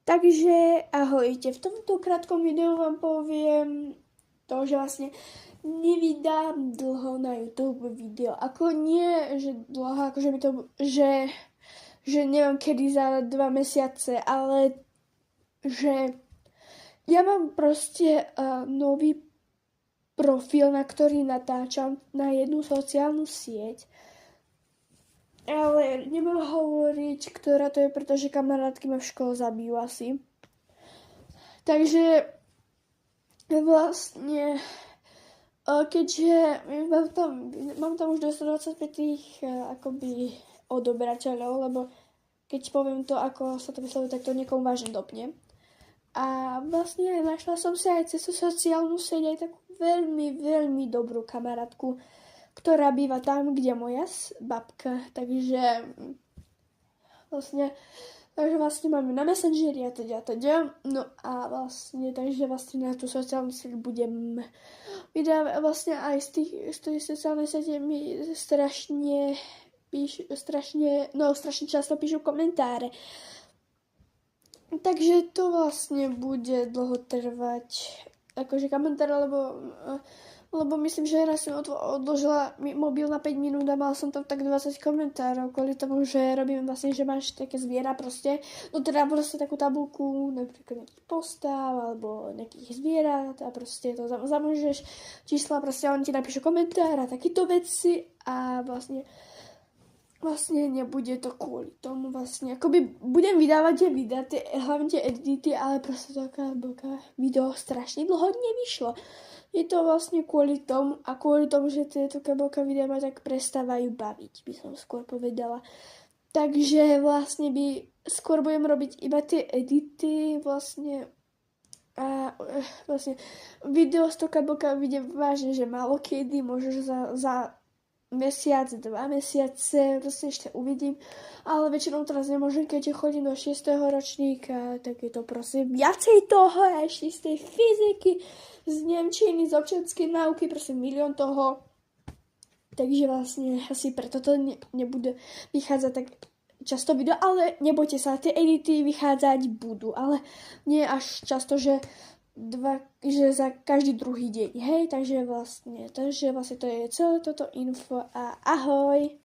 Takže ahojte, v tomto krátkom videu vám poviem to, že vlastne nevydám dlho na YouTube video. Ako nie, že dlho, akože mi to, že neviem kedy za 2 mesiace, ale že ja mám proste nový profil, na ktorý natáčam na jednu sociálnu sieť. Ale nebudem hovoriť, ktorá to je, pretože kamarátky ma v škole zabijú asi. Takže vlastne, keďže mám tam už 225 tých akoby odoberateľov, lebo keď poviem to, ako sa to vyslovuje, tak to niekomu vážne dopne. A vlastne našla som si aj cez sociálnu sieť aj takú veľmi, veľmi dobrú kamarátku, ktorá býva tam, kde moja babka. Takže vlastne máme na Messengeri a teda. No a vlastne, takže vlastne na tú sociálnu sieť budem vydávať vlastne aj z tej sociálnej siete mi strašne často píšu komentáre. Takže to vlastne bude dlho trvať akože komentár, lebo myslím, že raz som odložila mobil na 5 minút a mala som tam tak 20 komentárov kvôli tomu, že robím vlastne, že máš také zviera proste, no teda proste takú tabulku, napríklad nejakých postav alebo nejakých zvierat a proste to zamôžeš čísla, proste oni ti napíšu komentár a takéto veci a vlastne nebude to kvôli tomu vlastne, akoby budem vydávať tie videá, hlavne tie edity, ale proste taká video strašne dlho nevyšlo. Je to vlastne kvôli tomu, že tieto kabelka videá ma tak prestávajú baviť, by som skôr povedala. Takže vlastne skôr budem robiť iba tie edity vlastne a vlastne video z toho kabelka vidím vážne, že málo kedy, možno za mesiac, 2 mesiace, proste ešte uvidím, ale väčšinou teraz nemôžem, keďže chodím do 6. ročníka, tak je to proste viacej toho, ešte z tej fyziky, z nemčiny, z občianskej náuky, proste milión toho, takže vlastne asi preto to nebude vychádzať tak často video, ale nebojte sa, tie edity vychádzať budú, ale nie až často, že za každý druhý deň, hej, takže vlastne to je celé toto info a ahoj.